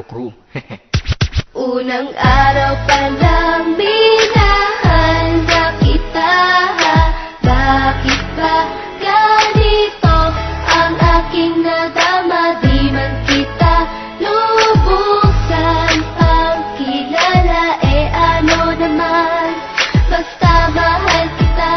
crew. Unang araw pa lang minahal na kita. Bakit ba ganito ang aking nadama? Di man kita lubusan ang kilala. Ano naman, basta mahal kita.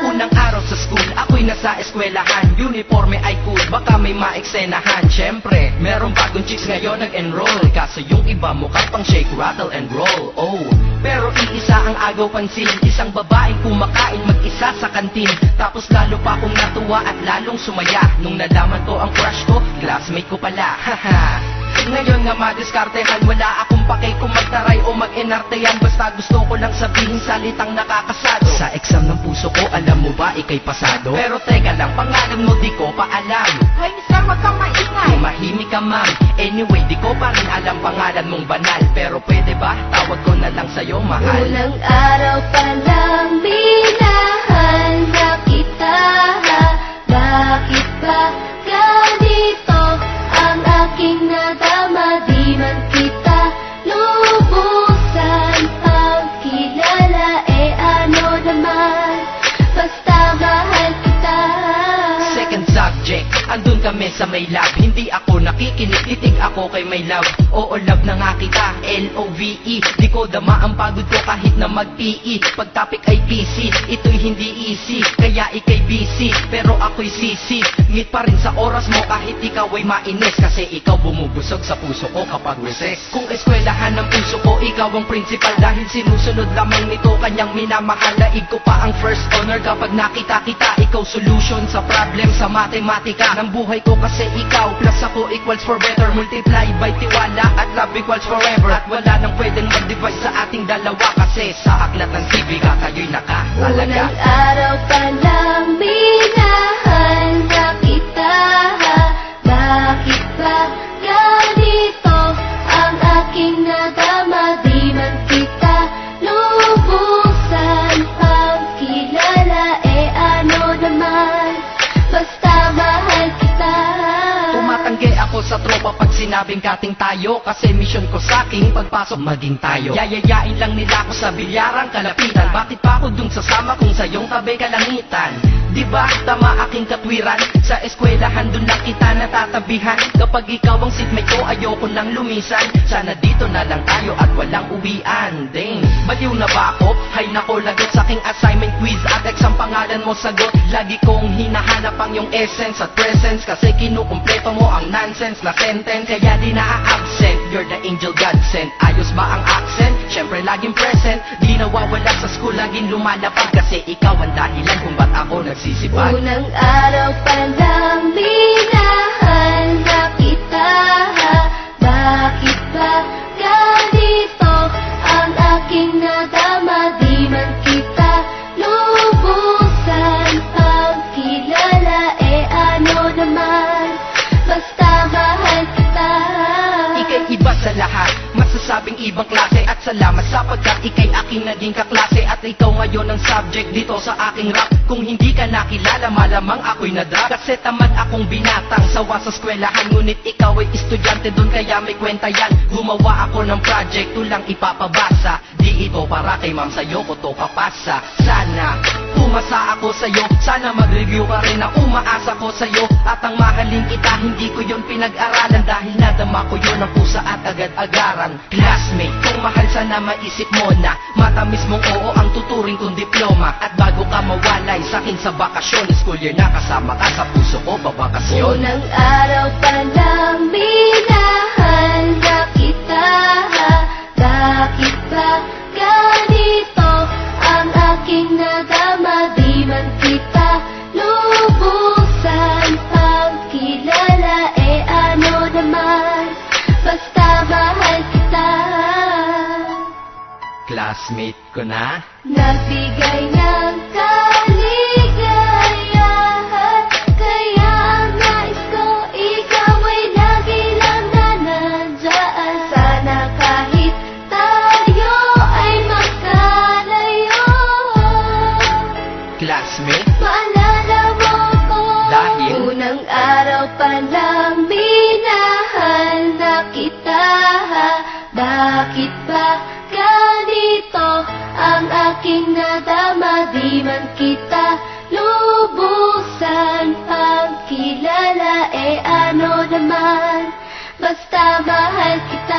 Unang araw sa school, ako'y nasa eskwelahan. Uniforme ay cool, baka may maeksenahan. Syempre, merong bagong chicks ngayon nag-enroll. Kaso yung iba mukha pang shake, rattle and roll. Oh, pero iisa ang agaw pansin. Isang babaeng kumakain mag-isa sa kantin. Tapos lalo pa akong natuwa at lalong sumaya nung nalaman ko ang crush ko, classmate ko pala. Haha. Ngayon nga madiskartehan, wala akong pake kung magtaray o mag-enartehan. Basta gusto ko lang sabihin salitang nakakasado. Sa exam ng puso ko, alam mo ba, ikay pasado? Pero teka lang, pangalan mo di ko pa alam. Hoy, mister, wag kang maingay. Tumahimik ka ma'am. Anyway, di ko pa rin alam pangalan mong banal. Pero pwede ba, tawag ko na lang sa'yo, mahal. Unang araw pa lang minahal na kita. Bakit ba ganito ang aking nadama? Di man kita lubusan ang kilala. Ano naman, basta mahal kita. Second subject, andun kami sa may lab. Hindi ako nakikinig, titig ako kay may love. Oo, love na nga kita, L-O-V-E. Di ko dama ang pagod ko kahit na mag-PE. Pag topic ay PC, ito'y hindi easy. Kaya ikay busy, pero ako'y sisi. Ngit pa rin sa oras mo kahit ikaw ay mainis. Kasi ikaw bumubusog sa puso ko kapag recess. Kung eskwelahan ng puso ko, ikaw ang principal. Dahil sinusunod lamang nito kanyang minamahal. Laig ko pa ang first honor kapag nakita kita. Ikaw solution sa problem sa matematika ng buhay ko. Kasi ikaw plus ako equals for better. Multiply by tiwala at love equals forever. At wala nang pwedeng mag-divide sa ating dalawa. Kasi sa aklat ng sibiga kayo'y nakatalaga. Unang araw pa lang minahal na kita. Bakit ba ganito ang aking nadama? Di man kita lubusan ang kilala. Ano naman, basta mahal kita. Tumatanggi ako sa tropa pag sinabing kating tayo. Kasi mission ko sa aking pagpasok maging tayo. Yayayain lang nila ako sa bilyarang kalapitan. Bakit pa ako dun sasama kung sa iyong tabi kalangitan? Diba tama aking katwiran? Sa eskwelahan dun lang kita natatabihan. Kapag ikaw ang seatmate ko, ayoko nang lumisan. Sana dito na lang tayo at walang uwian. Dang, baliw na ba ako? Hay nako, lagot sa aking assignment quiz at exam pangalan mo sagot. Lagi kong hinahanap ang iyong essence at presence. Kasi kinukumpleto mo ang nonsense na sentence. Kaya di na-absent, you're the angel God sent. Ayos ba ang accent? Syempre laging present. Di nawawala sa school, laging lumalapag. Kasi ikaw ang dahilan kung ba't ako nagsisipag. Unang araw pa lang minahal na kita. Bakit ba ganito ang aking nadama? Di man kita lubusan ang kilala. Ano naman, basta mahal kita. Ika'y iba sa lahat, masasabing ibang klase. At salamat sapagkat ika'y aking naging kaklase. At ikaw ngayon ang subject dito sa aking rap. Kung hindi ka nakilala, malamang ako'y nadrop. Kasi tamad akong binatang sawa sa eskwelahan. Ngunit ikaw ay estudyante dun, kaya may kwenta yan. Gumawa ako ng project, tulang ipapabasa. Di ito para kay ma'am, sa'yo ko to papasa. Sana pumasa ako sa'yo, sana mag-review ka rin na umaasa ko sa'yo. At ang mahalin kita, hindi ko yun pinag-aralan. Dahil nadama ko yun ang pusa at agad-agaran. Classmate, kung mahal sana maisip mo na matamis mong oo ang tuturing kong diploma. At bago ka mawalay sa'kin sa bakasyon, school year na kasama ka sa puso ko babakasyon. Unang araw pa lang minahal na kita. Bakit ba ganito ang aking nadama? Di man kita lubusan ang kilala. Ano naman, basta mahal kita. Classmate ko na. Nagbigay ng kaligayahan. Kaya ang nais ko, ikaw ay lagi lang na nandyan. Sana kahit tayo ay magkalayo, Classmate, maalala mo ko. Dahil unang araw pa lang minahal na kita. ang aking nadama, di man kita lubusan pagkilala, ano naman, basta mahal kita.